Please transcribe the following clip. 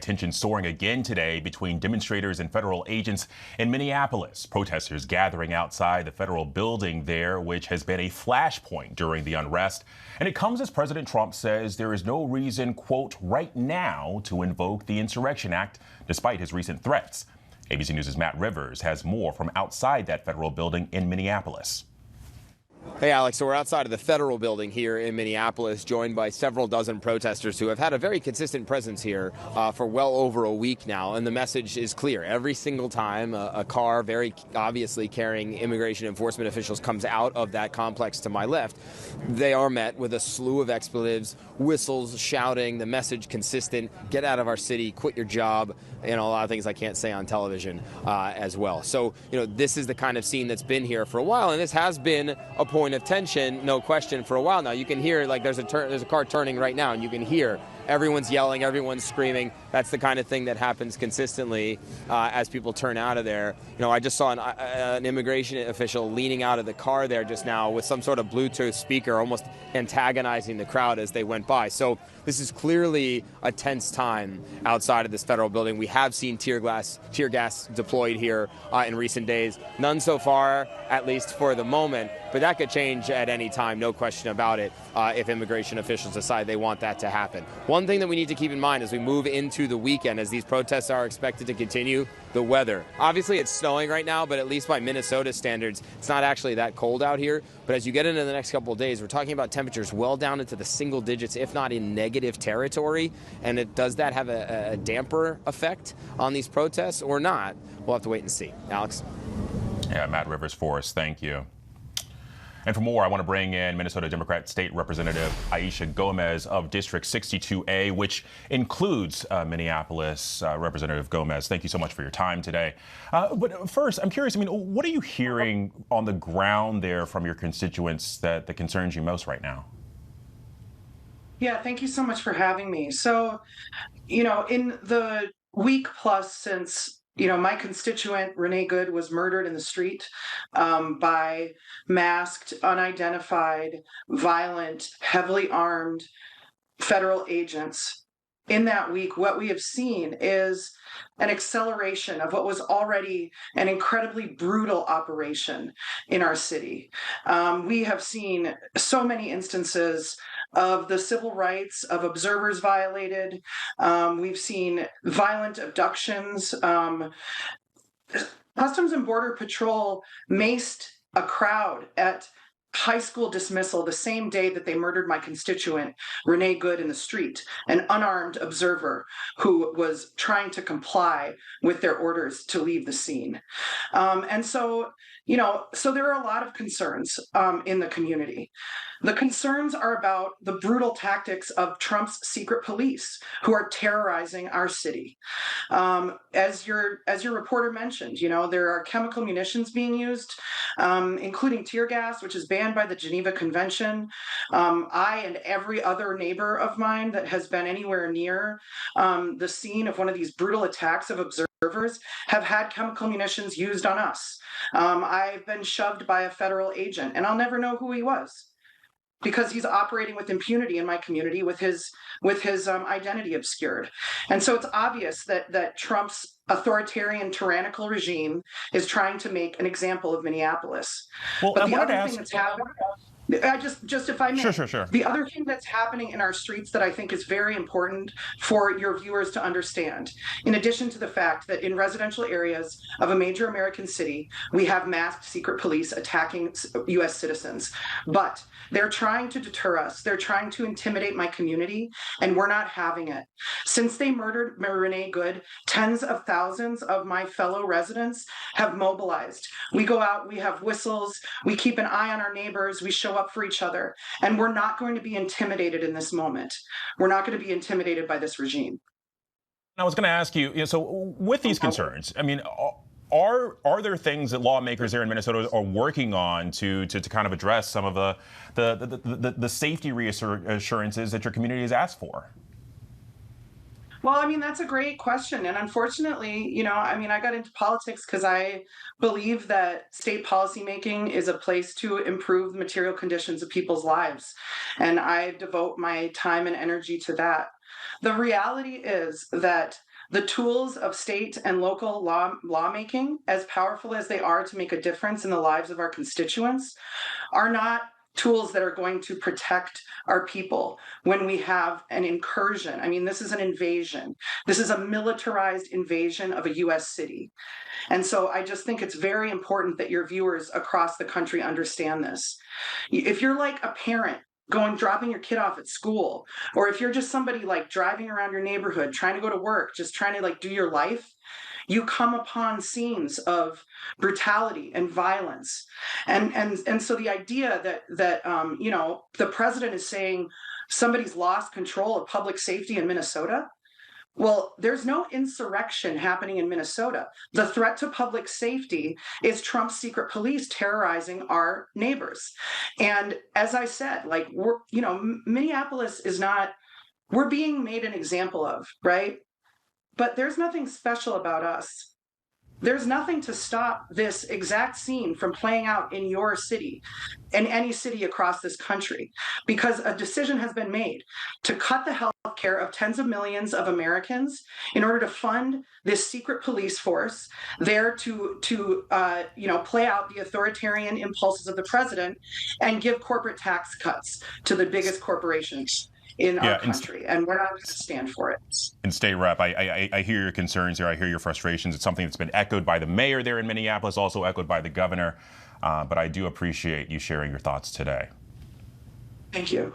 Tension soaring again today between demonstrators and federal agents in Minneapolis. Protesters gathering outside the federal building there, which has been a flashpoint during the unrest. And it comes as President Trump says there is no reason, quote, right now to invoke the Insurrection Act, despite his recent threats. ABC News' Matt Rivers has more from outside that federal building in Minneapolis. Hey, Alex, so we're outside of the federal building here in Minneapolis, joined by several dozen protesters who have had a very consistent presence here for well over a week now. And the message is clear. Every single time a car very obviously carrying immigration enforcement officials comes out of that complex to my left, they are met with a slew of expletives, whistles, shouting, the message consistent: get out of our city, quit your job, and a lot of things I can't say on television as well. So, this is the kind of scene that's been here for a while, and this has been a point of tension, no question, for a while now. You can hear, like, there's a car turning right now, and you can hear everyone's yelling, everyone's screaming. That's the kind of thing that happens consistently as people turn out of there. I just saw an immigration official leaning out of the car there just now with some sort of Bluetooth speaker, almost antagonizing the crowd as they went by. So this is clearly a tense time outside of this federal building. We have seen tear gas deployed here in recent days. None so far, at least for the moment, but that could change at any time, no question about it, if immigration officials decide they want that to happen. One thing that we need to keep in mind as we move into the weekend, as these protests are expected to continue, the weather. Obviously, it's snowing right now, but at least by Minnesota standards, it's not actually that cold out here. But as you get into the next couple of days, we're talking about temperatures well down into the single digits, if not in negative territory. And does that have a damper effect on these protests or not? We'll have to wait and see. Alex? Yeah, Matt Rivers for us. Thank you. And for more, I want to bring in Minnesota Democrat State Representative Aisha Gomez of District 62A, which includes Minneapolis. Representative Gomez, thank you so much for your time today. But first, I'm curious, what are you hearing on the ground there from your constituents that concerns you most right now? Yeah, thank you so much for having me. So, in the week plus since my constituent, Renee Good, was murdered in the street by masked, unidentified, violent, heavily armed federal agents. In that week, what we have seen is an acceleration of what was already an incredibly brutal operation in our city. We have seen so many instances of the civil rights of observers violated. We've seen violent abductions. Customs and Border Patrol maced a crowd at high school dismissal the same day that they murdered my constituent, Renee Good, in the street, an unarmed observer who was trying to comply with their orders to leave the scene. And so there are a lot of concerns in the community. The concerns are about the brutal tactics of Trump's secret police who are terrorizing our city. As your reporter mentioned, there are chemical munitions being used, including tear gas, which is banned by the Geneva Convention. I and every other neighbor of mine that has been anywhere near the scene of one of these brutal attacks of observers have had chemical munitions used on us. I've been shoved by a federal agent, and I'll never know who he was, because he's operating with impunity in my community with his identity obscured. And so it's obvious that Trump's authoritarian, tyrannical regime is trying to make an example of Minneapolis. Well, but the other thing that's happening, if I may, Sure. The other thing that's happening in our streets that I think is very important for your viewers to understand, in addition to the fact that in residential areas of a major American city, we have masked secret police attacking U.S. citizens, but they're trying to deter us. They're trying to intimidate my community, and we're not having it. Since they murdered Renee Good, tens of thousands of my fellow residents have mobilized. We go out, we have whistles, we keep an eye on our neighbors, we show up for each other, and we're not going to be intimidated in this moment. We're not going to be intimidated by this regime. I was going to ask you, so with these concerns, are there things that lawmakers there in Minnesota are working on to kind of address some of the safety reassurances that your community has asked for? Well, that's a great question. And unfortunately, I got into politics because I believe that state policymaking is a place to improve the material conditions of people's lives. And I devote my time and energy to that. The reality is that The tools of state and local lawmaking, as powerful as they are to make a difference in the lives of our constituents, are not tools that are going to protect our people when we have an incursion. I mean, this is an invasion. This is a militarized invasion of a U.S. city. And so I just think it's very important that your viewers across the country understand this. If you're like a parent dropping your kid off at school, or if you're just somebody like driving around your neighborhood, trying to go to work, just trying to like do your life, you come upon scenes of brutality and violence. And so the idea that the president is saying somebody's lost control of public safety in Minnesota. Well, there's no insurrection happening in Minnesota. The threat to public safety is Trump's secret police terrorizing our neighbors. And as I said, like, Minneapolis is not, we're being made an example of, right? But there's nothing special about us. There's nothing to stop this exact scene from playing out in your city, in any city across this country, because a decision has been made to cut the health care of tens of millions of Americans in order to fund this secret police force there to play out the authoritarian impulses of the president and give corporate tax cuts to the biggest corporations in our country, and we're not going to stand for it. And State Rep, I hear your concerns here. I hear your frustrations. It's something that's been echoed by the mayor there in Minneapolis, also echoed by the governor. But I do appreciate you sharing your thoughts today. Thank you.